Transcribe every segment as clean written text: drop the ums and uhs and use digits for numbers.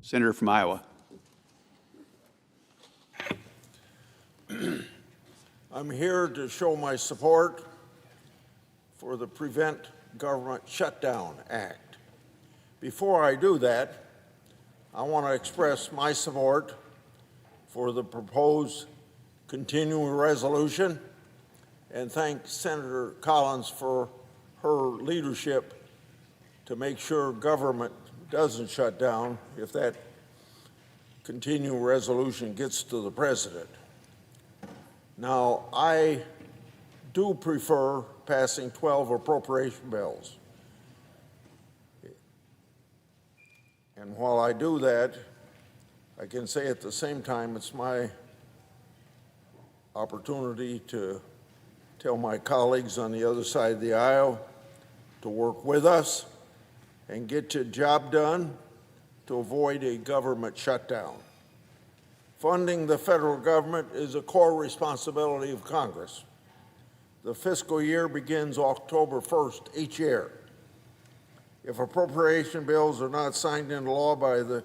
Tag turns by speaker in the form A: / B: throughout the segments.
A: Senator from Iowa.
B: I'm here to show my support for the Prevent Government Shutdown Act. Before I do that, I want to express my support for the proposed continuing resolution and thank Senator Collins for her leadership to make sure government doesn't shut down if that continuing resolution gets to the president. Now, I do prefer passing 12 appropriation bills. And while I do that, I can say at the same time it's my opportunity to tell my colleagues on the other side of the aisle to work with us and get the job done to avoid a government shutdown. Funding the federal government is a core responsibility of Congress. The fiscal year begins October 1st each year. If appropriation bills are not signed into law by the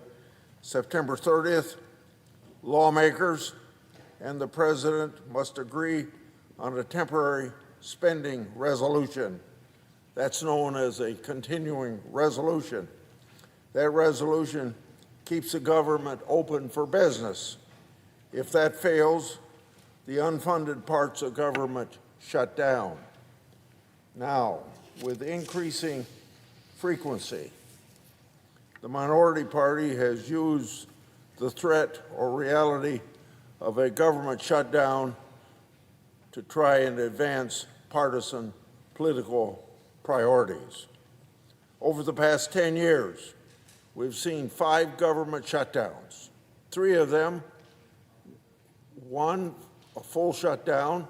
B: September 30th, lawmakers and the president must agree on a temporary spending resolution. That's known as a continuing resolution. That resolution keeps the government open for business. If that fails, the unfunded parts of government shut down. Now, with increasing frequency, the minority party has used the threat or reality of a government shutdown to try and advance partisan political priorities. Over the past 10 years, we've seen 5 government shutdowns. 3 of them, one a full shutdown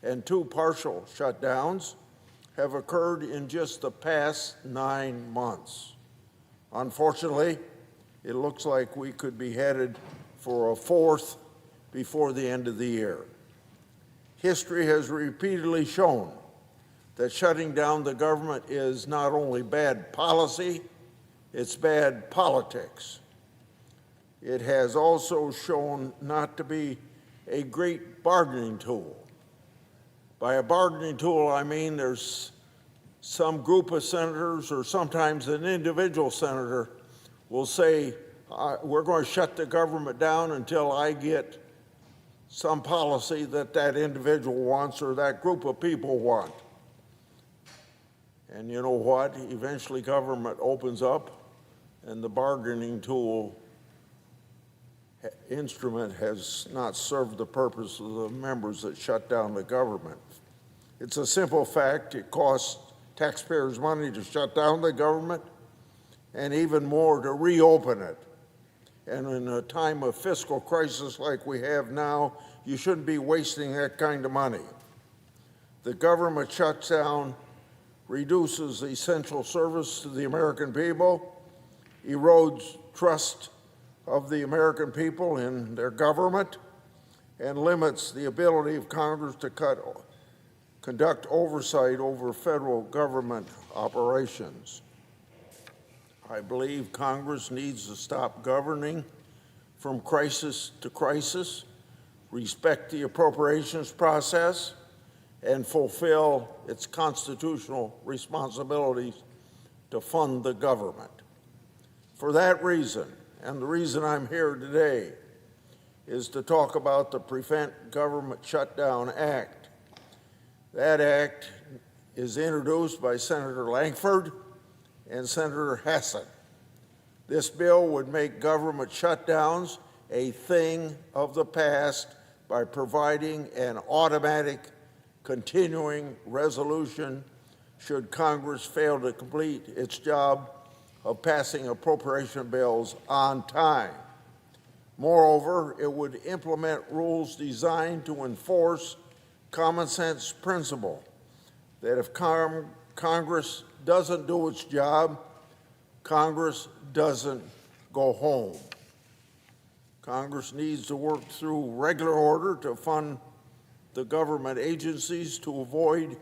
B: and 2 partial shutdowns, have occurred in just the past 9 months. Unfortunately, it looks like we could be headed for a 4th before the end of the year. History has repeatedly shown that shutting down the government is not only bad policy, it's bad politics. It has also shown not to be a great bargaining tool. By a bargaining tool, I mean there's some group of senators or sometimes an individual senator will say, we're going to shut the government down until I get some policy that that individual wants or that group of people want. And you know what? Eventually government opens up and the bargaining tool instrument has not served the purpose of the members that shut down the government. It's a simple fact. It costs taxpayers money to shut down the government and even more to reopen it. And in a time of fiscal crisis like we have now, you shouldn't be wasting that kind of money. The government shutdown reduces essential service to the American people, erodes trust of the American people in their government, and limits the ability of Congress to conduct oversight over federal government operations. I believe Congress needs to stop governing from crisis to crisis, respect the appropriations process, and fulfill its constitutional responsibilities to fund the government. For that reason, and the reason I'm here today, is to talk about the Prevent Government Shutdown Act. That act is introduced by Senator Lankford and Senator Hassan. This bill would make government shutdowns a thing of the past by providing an automatic continuing resolution should Congress fail to complete its job of passing appropriation bills on time. Moreover, it would implement rules designed to enforce common sense principle that if Congress doesn't do its job, Congress doesn't go home. Congress needs to work through regular order to fund the government agencies to avoid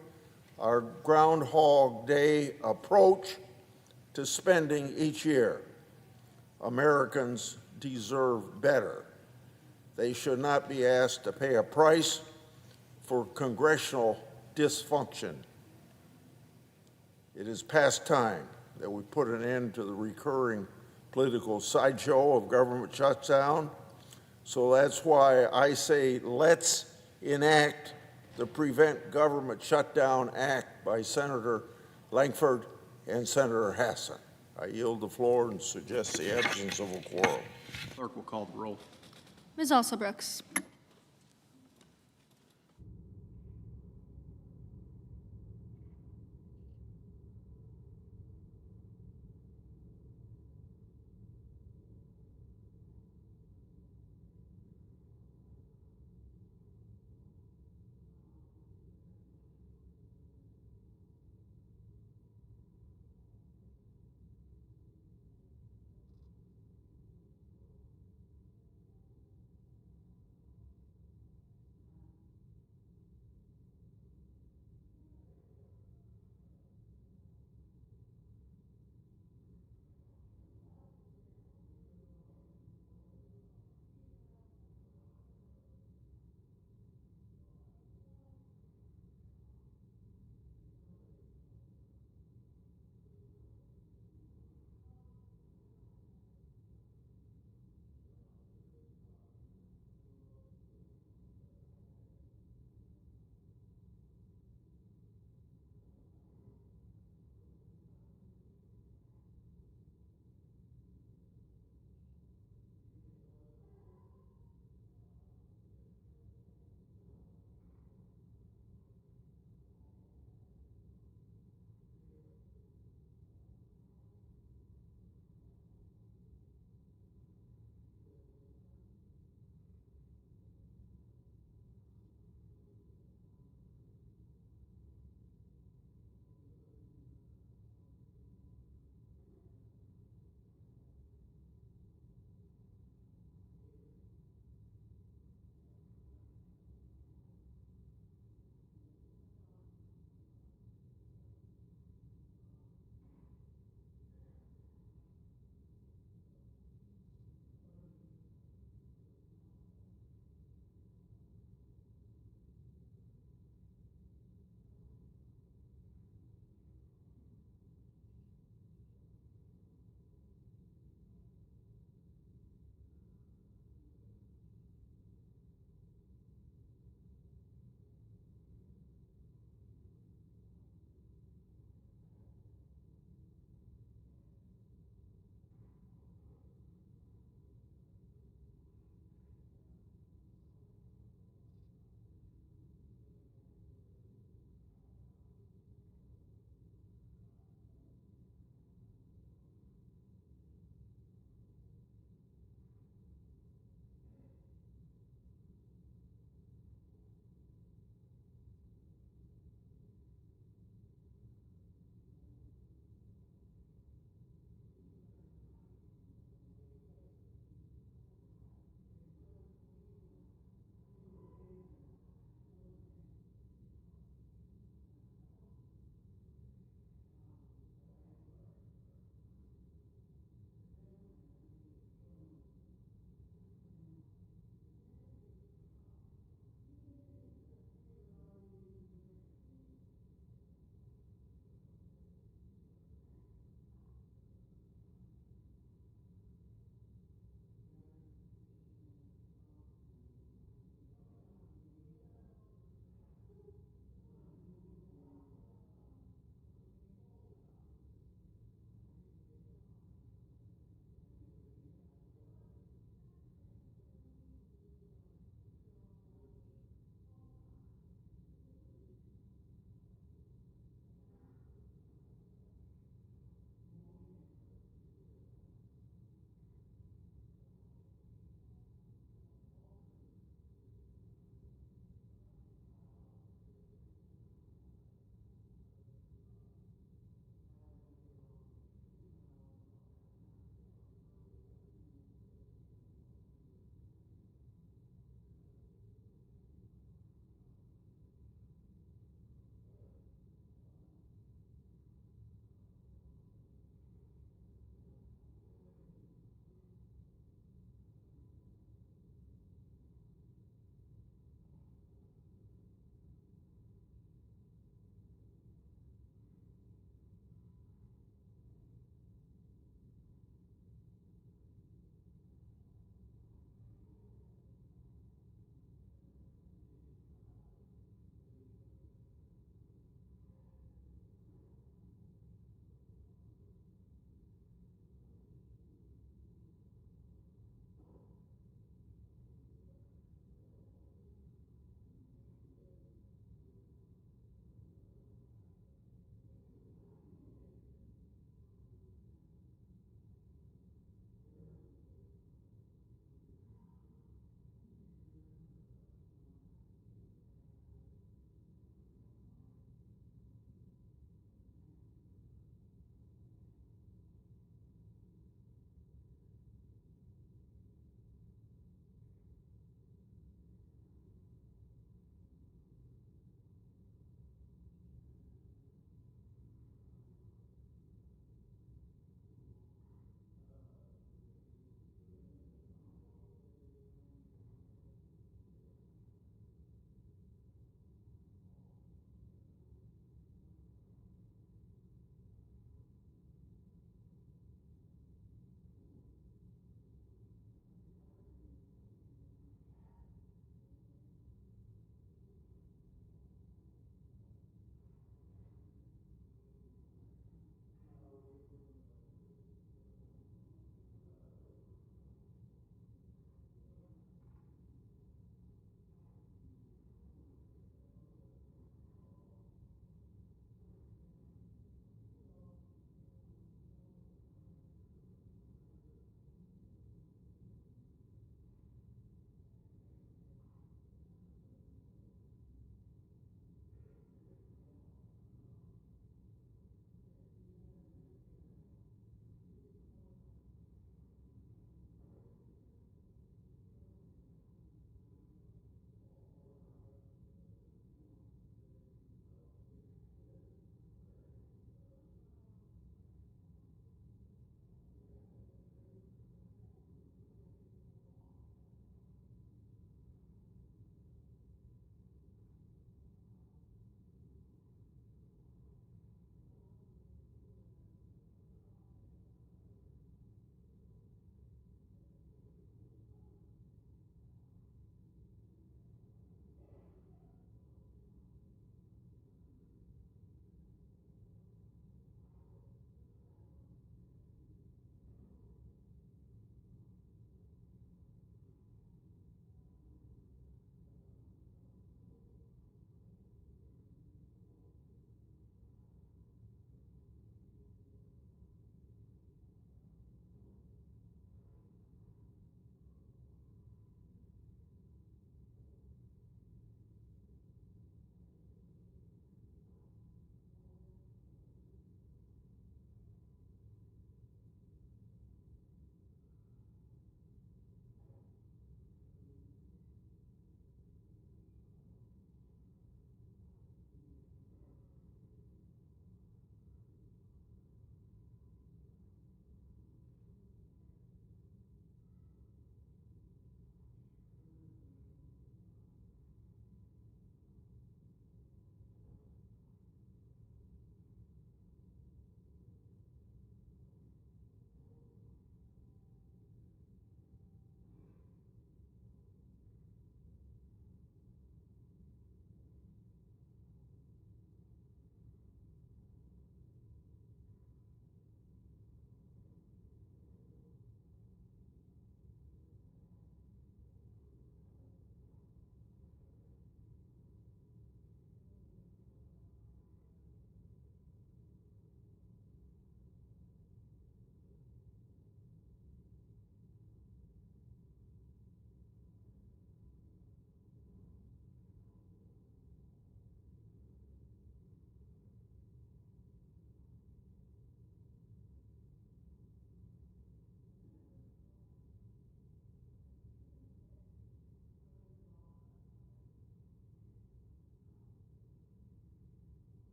B: our Groundhog Day approach to spending each year. Americans deserve better. They should not be asked to pay a price for congressional dysfunction. It is past time that we put an end to the recurring political sideshow of government shutdown. So that's why I say let's enact the Prevent Government Shutdown Act by Senator Lankford and Senator Hassan. I yield the floor and suggest the absence of a quorum.
A: Clerk will call the roll.
C: Ms. Alsobrooks.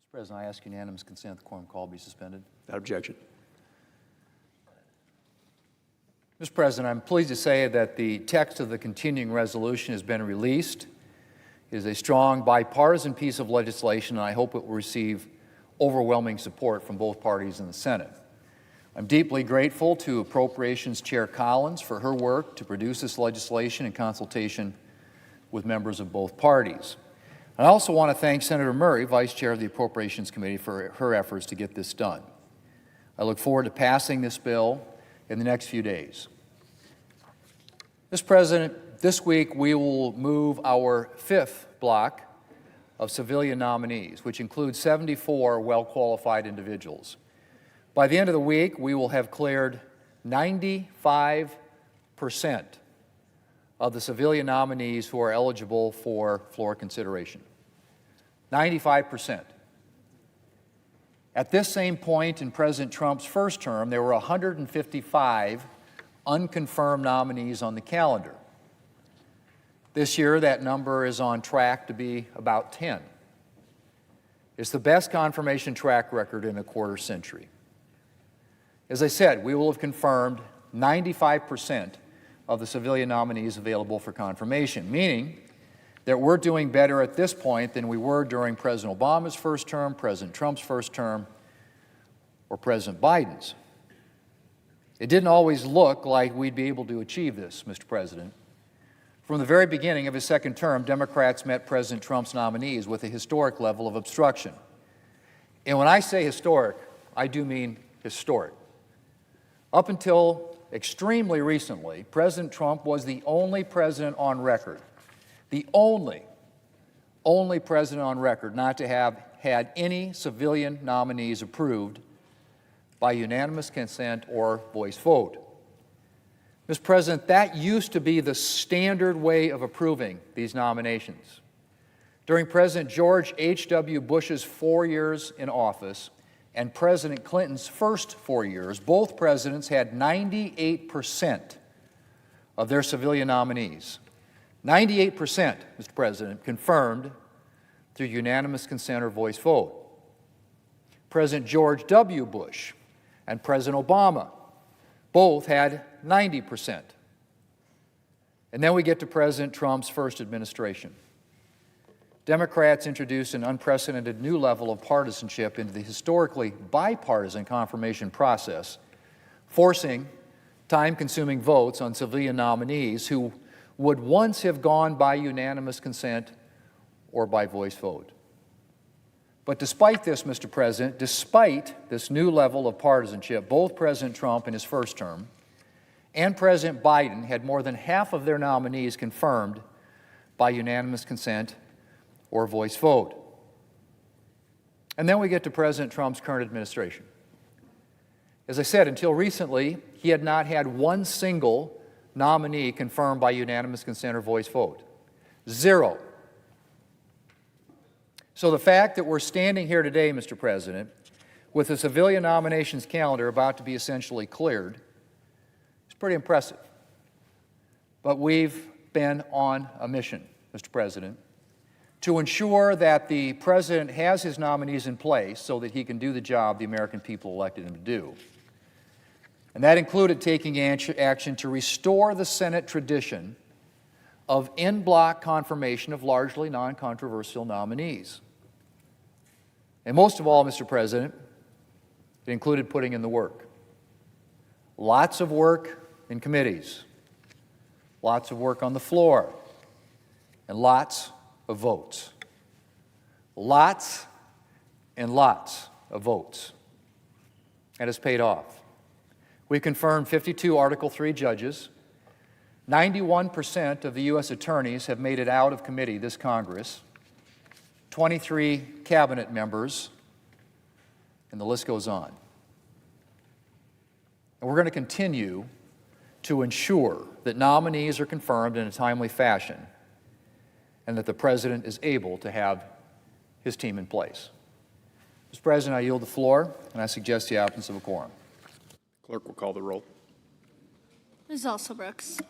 A: Mr. President, I ask unanimous consent the quorum call be suspended.
D: Without objection.
A: Mr. President, I'm pleased to say that the text of the continuing resolution has been released. It is a strong bipartisan piece of legislation, and I hope it will receive overwhelming support from both parties in the Senate. I'm deeply grateful to Appropriations Chair Collins for her work to produce this legislation in consultation with members of both parties. I also want to thank Senator Murray, Vice Chair of the Appropriations Committee, for her efforts to get this done. I look forward to passing this bill in the next few days. Mr. President, this week we will move our fifth block of civilian nominees, which includes 74 well-qualified individuals. By the end of the week, we will have cleared 95% of the civilian nominees who are eligible for floor consideration. 95%. At this same point in President Trump's first term, there were 155 unconfirmed nominees on the calendar. This year, that number is on track to be about 10. It's the best confirmation track record in a quarter century. As I said, we will have confirmed 95% of the civilian nominees available for confirmation, meaning that we're doing better at this point than we were during President Obama's first term, President Trump's first term, or President Biden's. It didn't always look like we'd be able to achieve this, Mr. President. From the very beginning of his second term, Democrats met President Trump's nominees with a historic level of obstruction. And when I say historic, I do mean historic. Up until extremely recently, President Trump was the only president on record, the only president on record not to have had any civilian nominees approved by unanimous consent or voice vote. Mr. President, that used to be the standard way of approving these nominations. During President George H.W. Bush's 4 years in office and President Clinton's first 4 years, both presidents had 98% of their civilian nominees. 98%, Mr. President, confirmed through unanimous consent or voice vote. President George W. Bush and President Obama both had 90%. And then we get to President Trump's first administration. Democrats introduced an unprecedented new level of partisanship into the historically bipartisan confirmation process, forcing time-consuming votes on civilian nominees who would once have gone by unanimous consent or by voice vote. But despite this, Mr. President, despite this new level of partisanship, both President Trump in his first term and President Biden had more than half of their nominees confirmed by unanimous consent or voice vote. And then we get to President Trump's current administration. As I said, until recently, he had not had one single nominee confirmed by unanimous consent or voice vote. Zero. So the fact that we're standing here today, Mr. President, with the civilian nominations calendar about to be essentially cleared is pretty impressive. But we've been on a mission, Mr. President, to ensure that the President has his nominees in place so that he can do the job the American people elected him to do. And that included taking action to restore the Senate tradition of en bloc confirmation of largely non-controversial nominees. And most of all, Mr. President, it included putting in the work. Lots of work in committees, lots of work on the floor, and lots of votes. Lots and lots of votes. And it's paid off. We confirmed 52 Article III judges. 91% of the U.S. attorneys have made it out of committee this Congress. 23 cabinet members, and the list goes on. And we're going to continue to ensure that nominees are confirmed in a timely fashion and that the President is able to have his team in place. Mr. President, I yield the floor, and I suggest the absence of a quorum.
D: Clerk will call the roll.
C: Ms. Alsobrooks.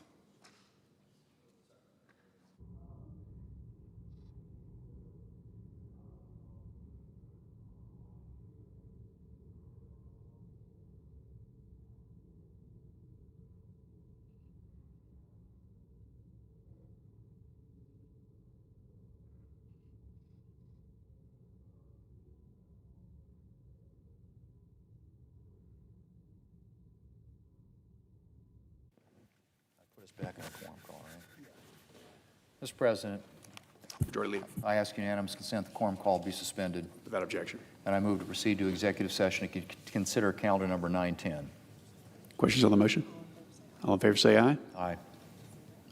A: this back on a quorum call, right? Mr. President,
D: Majority Leader.
A: I ask unanimous consent the quorum call be suspended,
D: Without objection.
A: and I move to proceed to executive session to consider calendar number 910.
D: Questions on the motion? All in favor say aye.
A: Aye.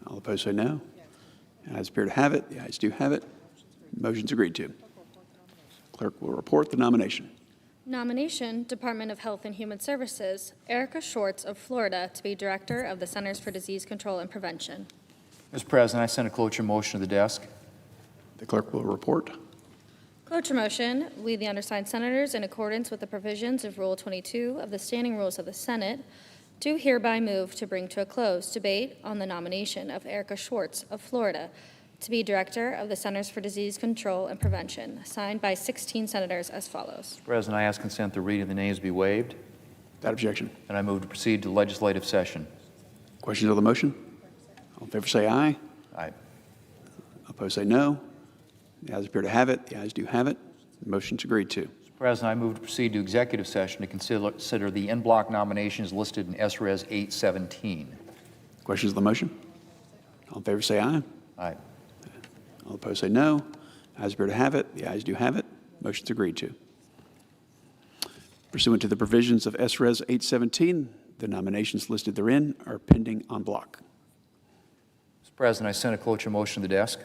D: All opposed say no. The ayes appear to have it. The ayes do have it. Motion's agreed to. Clerk will report the nomination.
C: Nomination, Department of Health and Human Services, Erica Schwartz of Florida to be Director of the Centers for Disease Control and Prevention.
A: Mr. President, I send a cloture motion to the desk.
D: The clerk will report.
C: Cloture motion, we, the undersigned senators, in accordance with the provisions of Rule 22 of the Standing Rules of the Senate, do hereby move to bring to a close debate on the nomination of Erica Schwartz of Florida to be Director of the Centers for Disease Control and Prevention, signed by 16 senators as follows.
A: Mr. President, I ask consent the reading of the names be waived,
D: Without objection.
A: and I move to proceed to legislative session.
D: Questions on the motion? All in favor say aye.
A: Aye.
D: Opposed say no. The ayes appear to have it. The ayes do have it. The motion's agreed to.
A: Mr. President, I move to proceed to executive session to consider the en bloc nominations listed in SRES 817.
D: Questions on the motion? All in favor say aye.
A: Aye.
D: All opposed say no. The ayes appear to have it. The ayes do have it. Motion's agreed to. Pursuant to the provisions of SRES 817, the nominations listed therein are pending en bloc.
A: Mr. President, I send a cloture motion to the desk.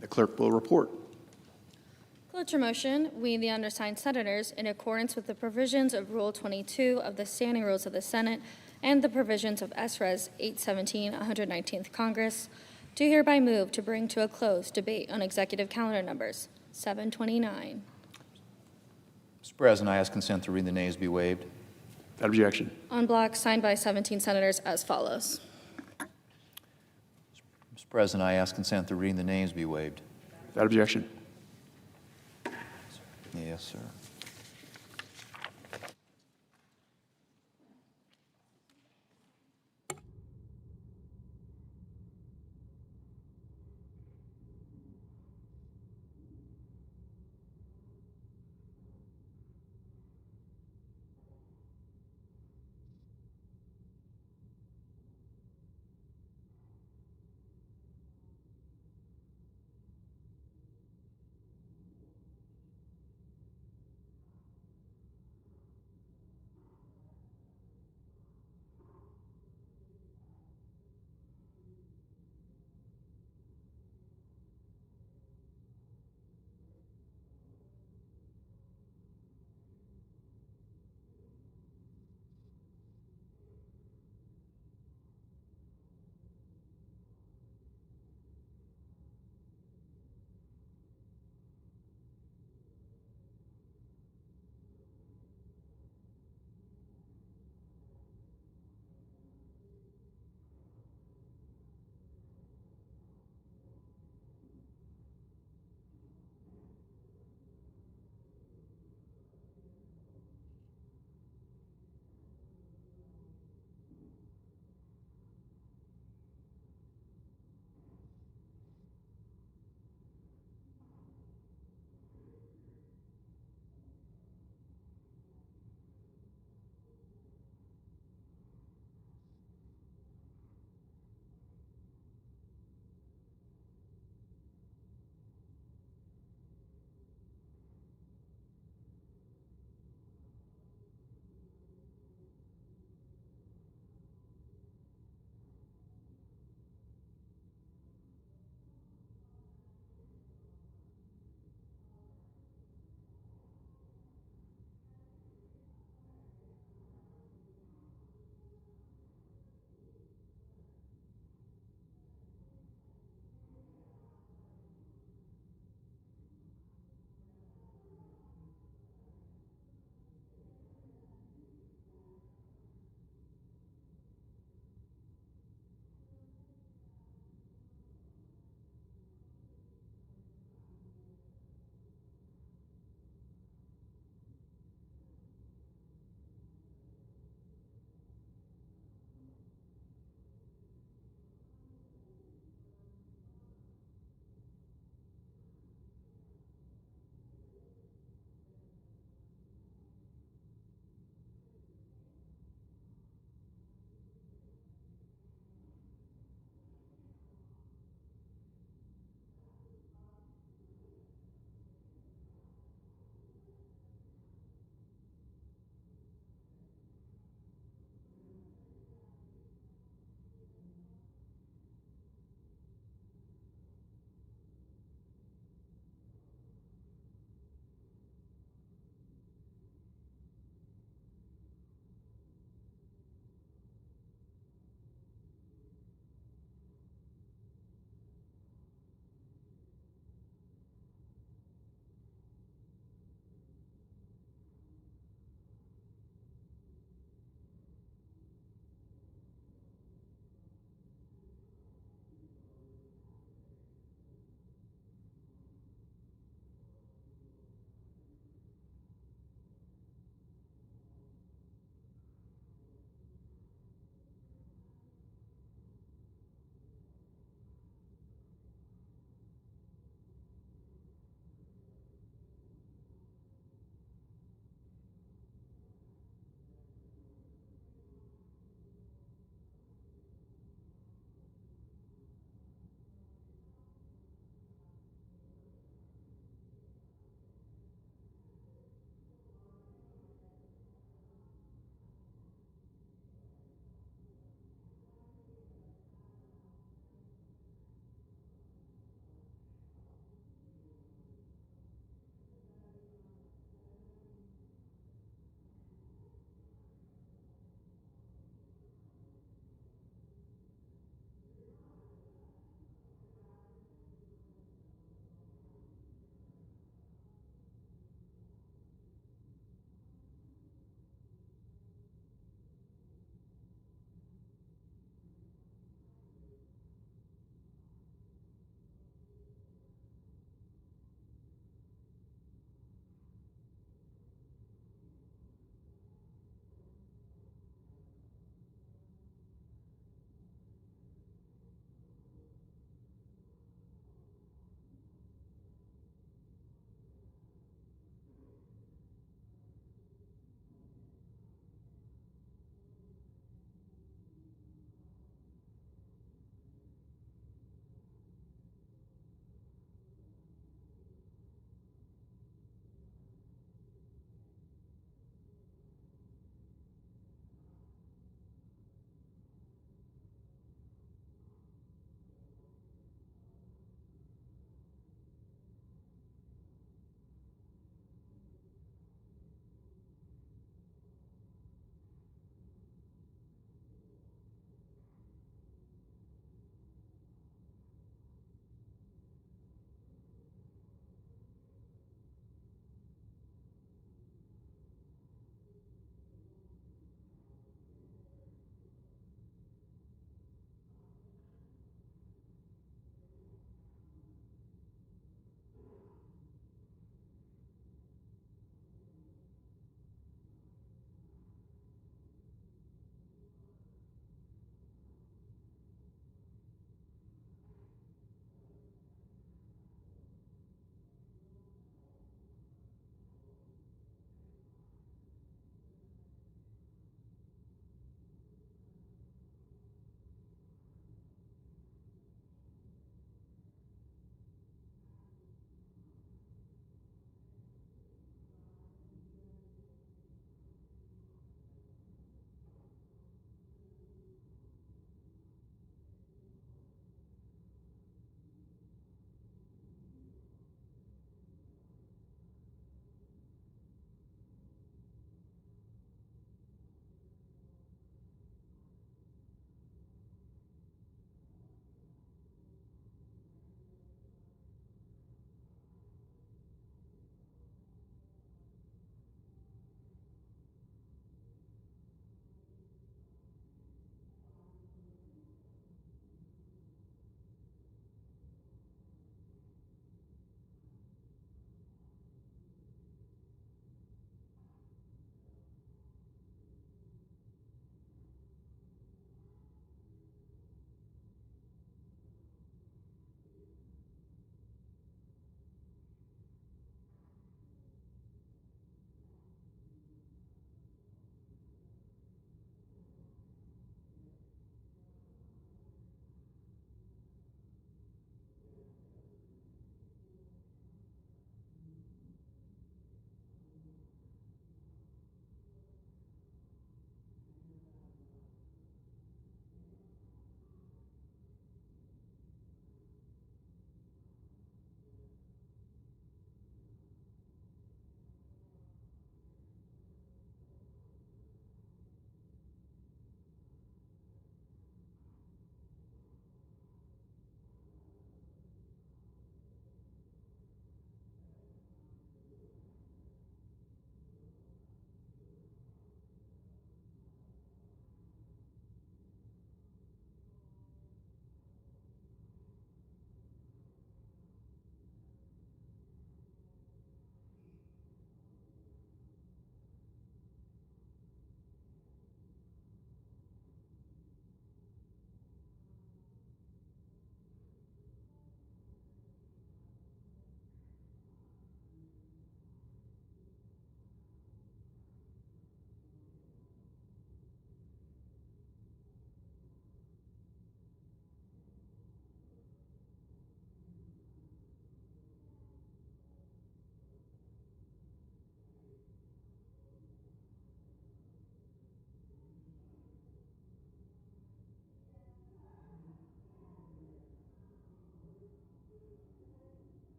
D: The clerk will report.
C: Cloture motion, we, the undersigned senators, in accordance with the provisions of Rule 22 of the Standing Rules of the Senate and the provisions of SRES 817, 119th Congress, do hereby move to bring to a close debate on executive calendar numbers 729.
A: Mr. President, I ask consent to read the names be waived.
D: Without objection.
C: On block, signed by 17 senators as follows.
A: Mr. President, I ask consent to reading the names be waived.
D: Without objection.
A: Yes, sir.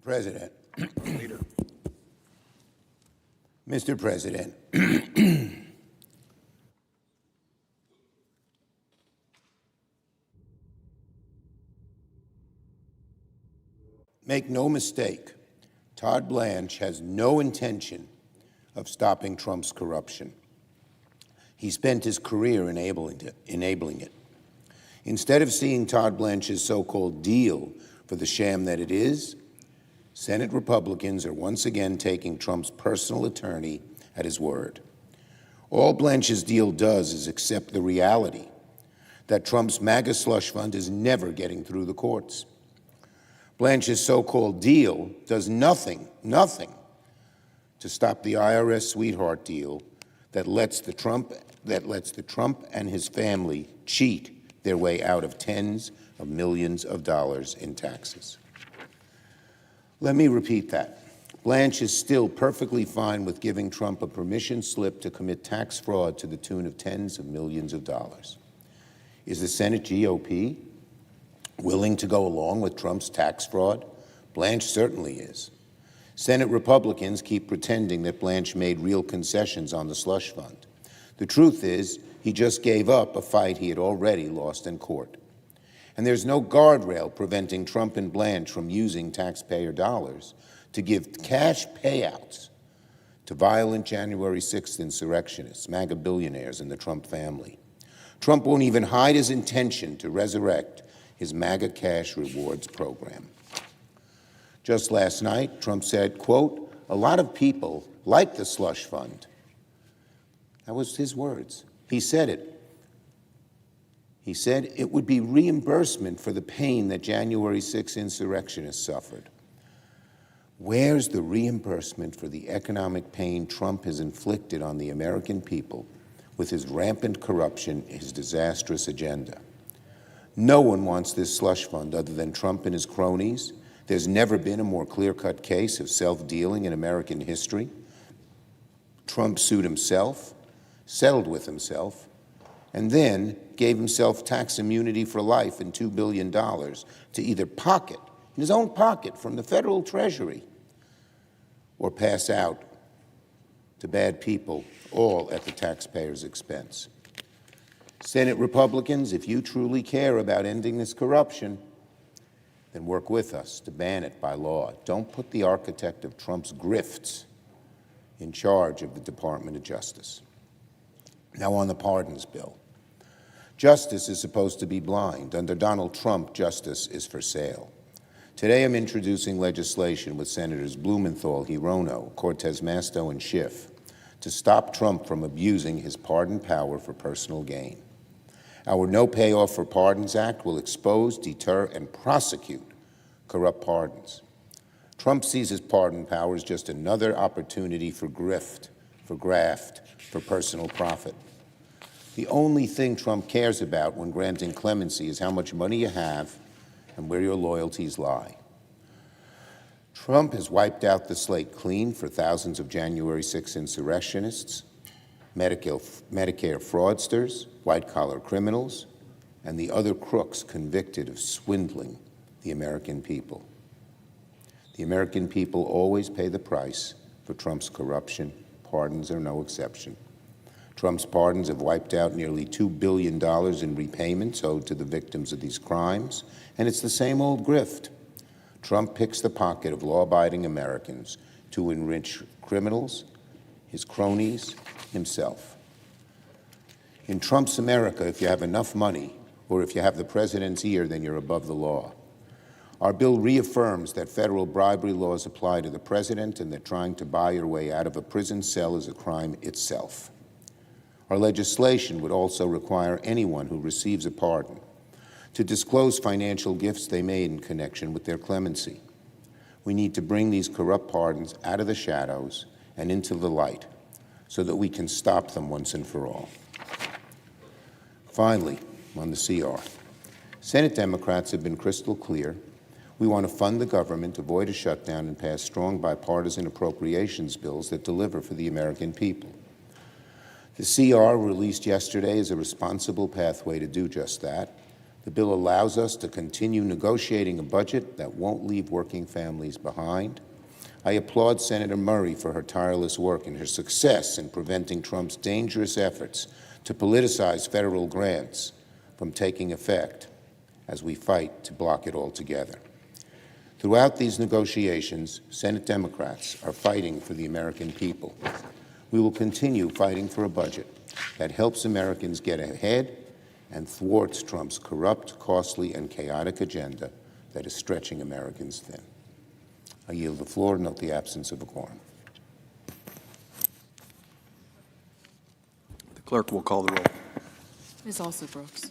E: President.
D: Leader.
E: Mr. President, make no mistake, Todd Blanche has no intention of stopping Trump's corruption. He spent his career enabling it. Instead of seeing Todd Blanche's so-called deal for the sham that it is, Senate Republicans are once again taking Trump's personal attorney at his word. All Blanche's deal does is accept the reality that Trump's MAGA slush fund is never getting through the courts. Blanche's so-called deal does nothing to stop the IRS sweetheart deal that lets the Trump and his family cheat their way out of tens of millions of dollars in taxes. Let me repeat that. Blanche is still perfectly fine with giving Trump a permission slip to commit tax fraud to the tune of tens of millions of dollars. Is the Senate GOP willing to go along with Trump's tax fraud? Blanche certainly is. Senate Republicans keep pretending that Blanche made real concessions on the slush fund. The truth is, he just gave up a fight he had already lost in court. And there's no guardrail preventing Trump and Blanche from using taxpayer dollars to give cash payouts to violent January 6th insurrectionists, MAGA billionaires, and the Trump family. Trump won't even hide his intention to resurrect his MAGA cash rewards program. Just last night, Trump said, quote, "A lot of people like the slush fund." That was his words. He said it. He said it would be reimbursement for the pain that January 6 insurrectionists suffered. Where's the reimbursement for the economic pain Trump has inflicted on the American people with his rampant corruption, his disastrous agenda? No one wants this slush fund other than Trump and his cronies. There's never been a more clear-cut case of self-dealing in American history. Trump sued himself, settled with himself, and then gave himself tax immunity for life and $2 billion to either pocket, in his own pocket from the federal treasury, or pass out to bad people, all at the taxpayer's expense. Senate Republicans, if you truly care about ending this corruption, then work with us to ban it by law. Don't put the architect of Trump's grifts in charge of the Department of Justice. Now on the pardons bill. Justice is supposed to be blind. Under Donald Trump, justice is for sale. Today I'm introducing legislation with Senators Blumenthal, Hirono, Cortez Masto, and Schiff to stop Trump from abusing his pardon power for personal gain. Our No Payoff for Pardons Act will expose, deter, and prosecute corrupt pardons. Trump sees his pardon power as just another opportunity for grift, for graft, for personal profit. The only thing Trump cares about when granting clemency is how much money you have and where your loyalties lie. Trump has wiped out the slate clean for thousands of January 6 insurrectionists, Medicare fraudsters, white-collar criminals, and the other crooks convicted of swindling the American people. The American people always pay the price for Trump's corruption. Pardons are no exception. Trump's pardons have wiped out nearly $2 billion in repayments owed to the victims of these crimes, and it's the same old grift. Trump picks the pocket of law-abiding Americans to enrich criminals, his cronies, himself. In Trump's America, if you have enough money, or if you have the president's ear, then you're above the law. Our bill reaffirms that federal bribery laws apply to the president and that trying to buy your way out of a prison cell is a crime itself. Our legislation would also require anyone who receives a pardon to disclose financial gifts they made in connection with their clemency. We need to bring these corrupt pardons out of the shadows and into the light so that we can stop them once and for all. Finally, on the CR, Senate Democrats have been crystal clear. We want to fund the government, avoid a shutdown, and pass strong bipartisan appropriations bills that deliver for the American people. The CR released yesterday is a responsible pathway to do just that. The bill allows us to continue negotiating a budget that won't leave working families behind. I applaud Senator Murray for her tireless work and her success in preventing Trump's dangerous efforts to politicize federal grants from taking effect as we fight to block it altogether. Throughout these negotiations, Senate Democrats are fighting for the American people. We will continue fighting for a budget that helps Americans get ahead and thwarts Trump's corrupt, costly, and chaotic agenda that is stretching Americans thin. I yield the floor and note the absence of a quorum.
D: The clerk will call the roll.
F: Ms. Alsop-Brooks.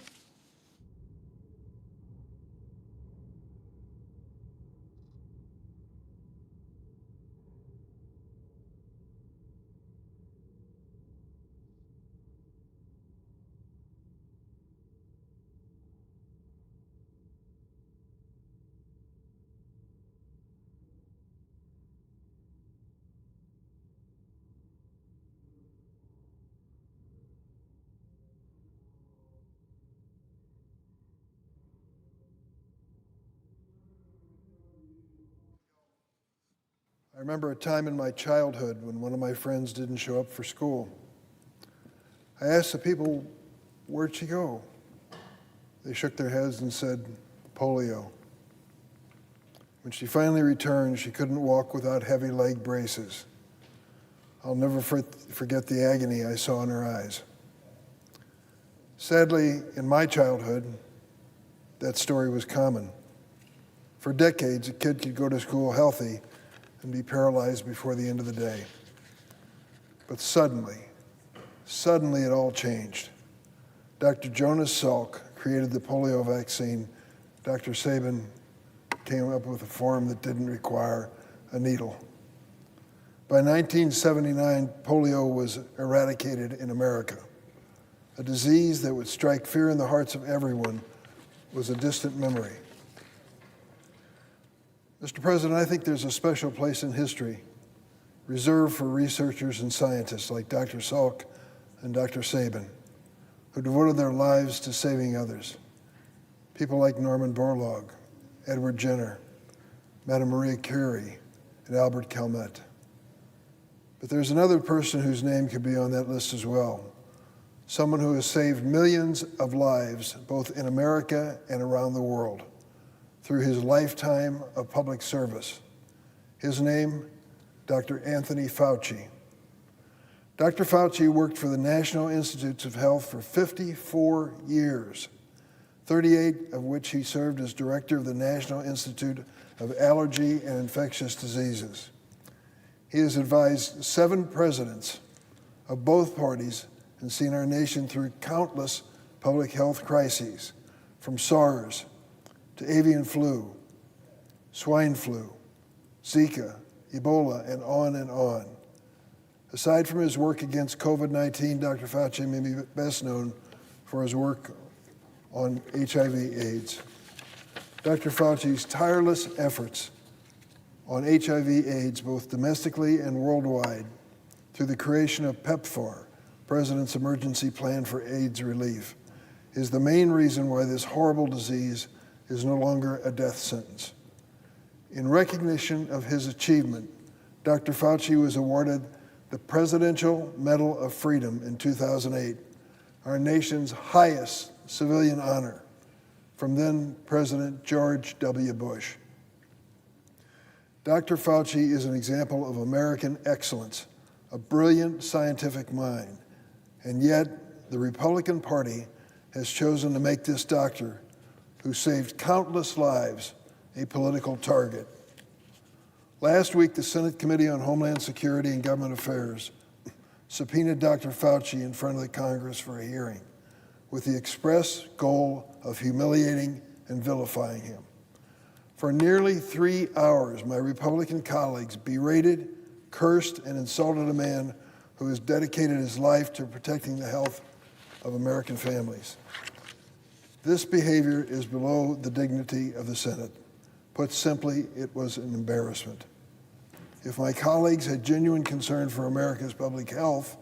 G: I remember a time in my childhood when one of my friends didn't show up for school. I asked the people, "Where'd she go?" They shook their heads and said, "Polio." When she finally returned, she couldn't walk without heavy leg braces. I'll never forget the agony I saw in her eyes. Sadly, in my childhood, that story was common. For decades, a kid could go to school healthy and be paralyzed before the end of the day. But suddenly it all changed. Dr. Jonas Salk created the polio vaccine. Dr. Sabin came up with a form that didn't require a needle. By 1979, polio was eradicated in America. A disease that would strike fear in the hearts of everyone was a distant memory. Mr. President, I think there's a special place in history reserved for researchers and scientists like Dr. Salk and Dr. Sabin, who devoted their lives to saving others. People like Norman Borlaug, Edward Jenner, Madame Marie Curie, and Albert Calmette. But there's another person whose name could be on that list as well. Someone who has saved millions of lives, both in America and around the world, through his lifetime of public service. His name, Dr. Anthony Fauci. Dr. Fauci worked for the National Institutes of Health for 54 years, 38 of which he served as director of the National Institute of Allergy and Infectious Diseases. He has advised 7 presidents of both parties and seen our nation through countless public health crises, from SARS to avian flu, swine flu, Zika, Ebola, and on and on. Aside from his work against COVID-19, Dr. Fauci may be best known for his work on HIV/AIDS. Dr. Fauci's tireless efforts on HIV/AIDS, both domestically and worldwide, through the creation of PEPFAR, President's Emergency Plan for AIDS Relief, is the main reason why this horrible disease is no longer a death sentence. In recognition of his achievement, Dr. Fauci was awarded the Presidential Medal of Freedom in 2008, our nation's highest civilian honor, from then President George W. Bush. Dr. Fauci is an example of American excellence, a brilliant scientific mind, and yet the Republican Party has chosen to make this doctor, who saved countless lives, a political target. Last week, the Senate Committee on Homeland Security and Government Affairs subpoenaed Dr. Fauci in front of the Congress for a hearing, with the express goal of humiliating and vilifying him. For nearly 3 hours, my Republican colleagues berated, cursed, and insulted a man who has dedicated his life to protecting the health of American families. This behavior is below the dignity of the Senate. Put simply, it was an embarrassment. If my colleagues had genuine concern for America's public health,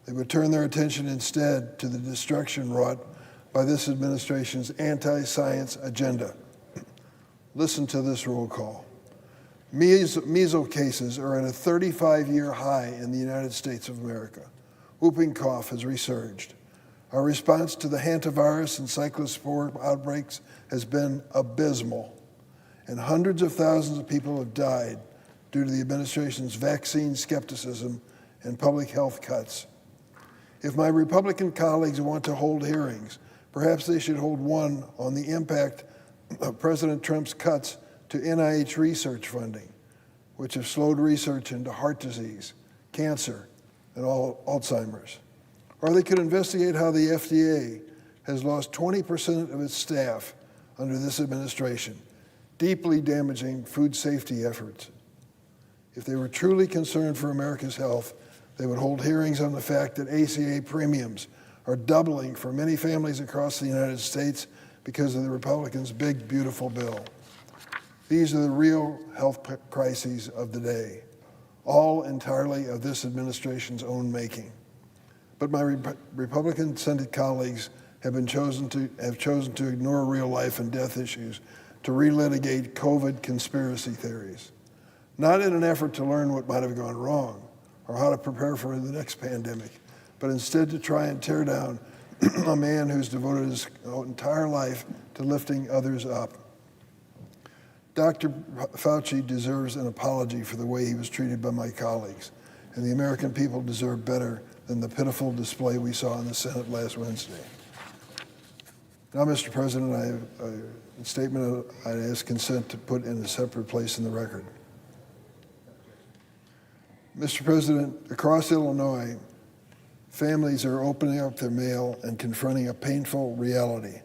G: they would turn their attention instead to the destruction wrought by this administration's anti-science agenda. Listen to this roll call. Measles cases are at a 35-year high in the United States of America. Whooping cough has resurged. Our response to the hantavirus and cyclospore outbreaks has been abysmal, and hundreds of thousands of people have died due to the administration's vaccine skepticism and public health cuts. If my Republican colleagues want to hold hearings, perhaps they should hold one on the impact of President Trump's cuts to NIH research funding, which have slowed research into heart disease, cancer, and Alzheimer's. Or they could investigate how the FDA has lost 20% of its staff under this administration, deeply damaging food safety efforts. If they were truly concerned for America's health, they would hold hearings on the fact that ACA premiums are doubling for many families across the United States because of the Republicans' big, beautiful bill. These are the real health crises of the day, all entirely of this administration's own making. But my Republican Senate colleagues have chosen to ignore real life and death issues to relitigate COVID conspiracy theories, not in an effort to learn what might have gone wrong or how to prepare for the next pandemic, but instead to try and tear down a man who's devoted his entire life to lifting others up. Dr. Fauci deserves an apology for the way he was treated by my colleagues, and the American people deserve better than the pitiful display we saw in the Senate last Wednesday. Now, Mr. President, I have a statement I ask consent to put in a separate place in the record. Mr. President, across Illinois, families are opening up their mail and confronting a painful reality.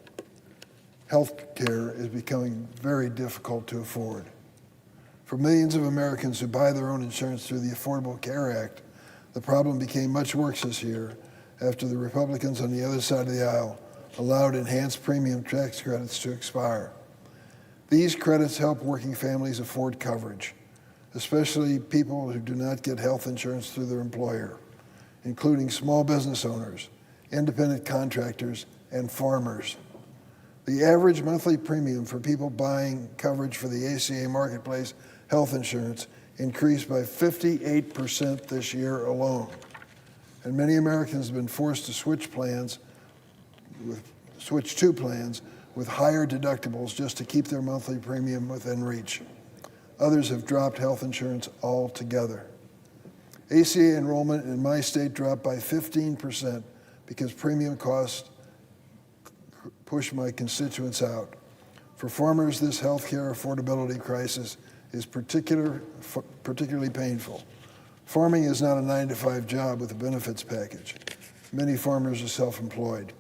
G: Health care is becoming very difficult to afford. For millions of Americans who buy their own insurance through the Affordable Care Act, the problem became much worse this year after the Republicans on the other side of the aisle allowed enhanced premium tax credits to expire. These credits help working families afford coverage, especially people who do not get health insurance through their employer, including small business owners, independent contractors, and farmers. The average monthly premium for people buying coverage for the ACA Marketplace health insurance increased by 58% this year alone. And many Americans have been forced to switch to plans with higher deductibles just to keep their monthly premium within reach. Others have dropped health insurance altogether. ACA enrollment in my state dropped by 15% because premium costs push my constituents out. For farmers, this health care affordability crisis is particularly painful. Farming is not a 9-to-5 job with a benefits package. Many farmers are self-employed.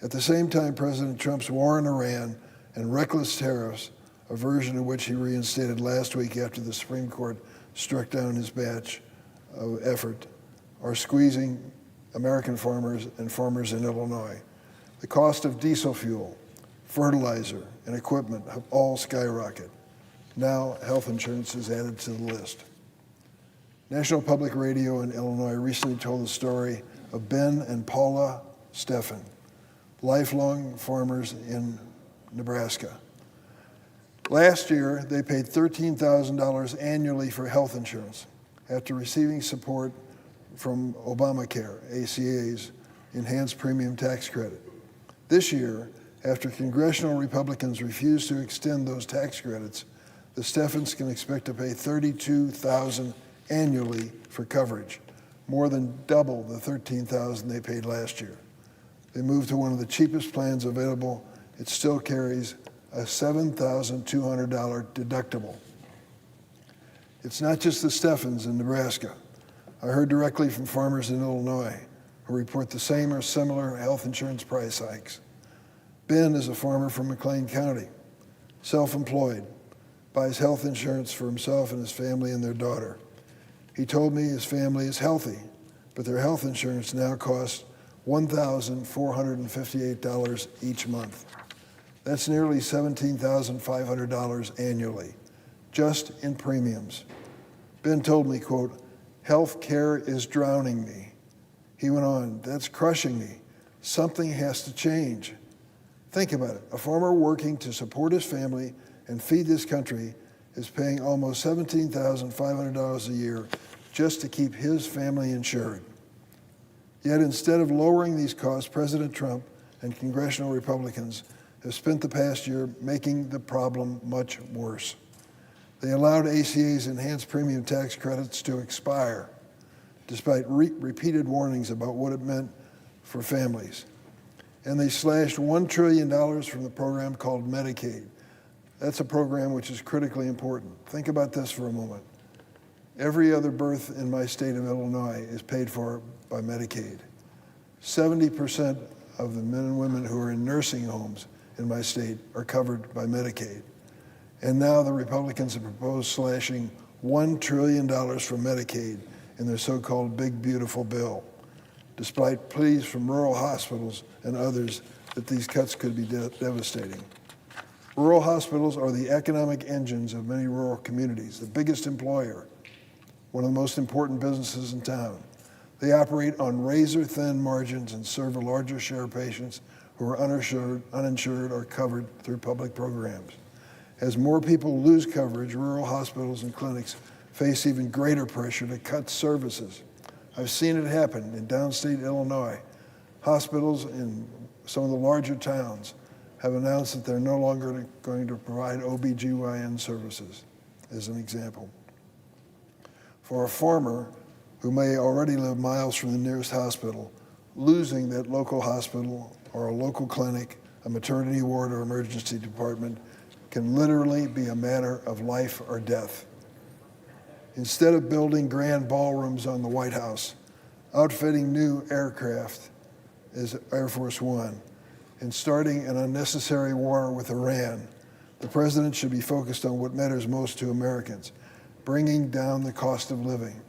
G: At the same time, President Trump's war in Iran and reckless tariffs, a version of which he reinstated last week after the Supreme Court struck down his batch of effort, are squeezing American farmers and farmers in Illinois. The cost of diesel fuel, fertilizer, and equipment have all skyrocketed. Now, health insurance is added to the list. National Public Radio in Illinois recently told the story of Ben and Paula Steffen, lifelong farmers in Nebraska. Last year, they paid $13,000 annually for health insurance after receiving support from Obamacare, ACA's enhanced premium tax credit. This year, after congressional Republicans refused to extend those tax credits, the Steffens can expect to pay $32,000 annually for coverage, more than double the $13,000 they paid last year. They moved to one of the cheapest plans available. It still carries a $7,200 deductible. It's not just the Steffens in Nebraska. I heard directly from farmers in Illinois who report the same or similar health insurance price hikes. Ben is a farmer from McLean County, self-employed, buys health insurance for himself and his family and their daughter. He told me his family is healthy, but their health insurance now costs $1,458 each month. That's nearly $17,500 annually, just in premiums. Ben told me, quote, "Health care is drowning me." He went on, "That's crushing me. Something has to change. Think about it. A farmer working to support his family and feed this country is paying almost $17,500 a year just to keep his family insured. Yet instead of lowering these costs, President Trump and congressional Republicans have spent the past year making the problem much worse. They allowed ACA's enhanced premium tax credits to expire, despite repeated warnings about what it meant for families. And they slashed $1 trillion from the program called Medicaid. That's a program which is critically important. Think about this for a moment. Every other birth in my state of Illinois is paid for by Medicaid. 70% of the men and women who are in nursing homes in my state are covered by Medicaid. And now the Republicans have proposed slashing $1 trillion from Medicaid in their so-called Big Beautiful Bill, despite pleas from rural hospitals and others that these cuts could be devastating. Rural hospitals are the economic engines of many rural communities, the biggest employer, one of the most important businesses in town. They operate on razor-thin margins and serve a larger share of patients who are uninsured or covered through public programs. As more people lose coverage, rural hospitals and clinics face even greater pressure to cut services. I've seen it happen in downstate Illinois. Hospitals in some of the larger towns have announced that they're no longer going to provide OBGYN services, as an example. For a farmer who may already live miles from the nearest hospital, losing that local hospital or a local clinic, a maternity ward or emergency department can literally be a matter of life or death. Instead of building grand ballrooms on the White House, outfitting new aircraft as Air Force One, and starting an unnecessary war with Iran, the president should be focused on what matters most to Americans, bringing down the cost of living.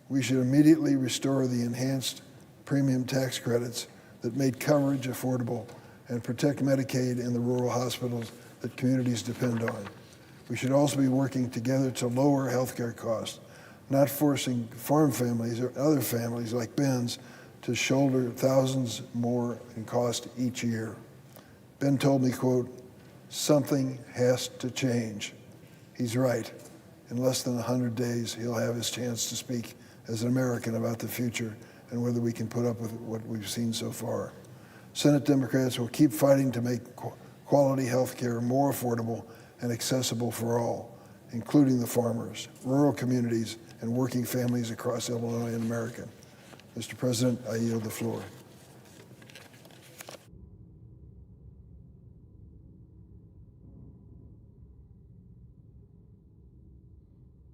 G: We should immediately restore the enhanced premium tax credits that made coverage affordable and protect Medicaid in the rural hospitals that communities depend on. We should also be working together to lower healthcare costs, not forcing farm families or other families like Ben's to shoulder thousands more in cost each year. Ben told me, quote, "Something has to change." He's right. In less than 100 days, he'll have his chance to speak as an American about the future and whether we can put up with what we've seen so far. Senate Democrats will keep fighting to make quality health care more affordable and accessible for all, including the farmers, rural communities, and working families across Illinois and America. Mr. President, I yield the floor.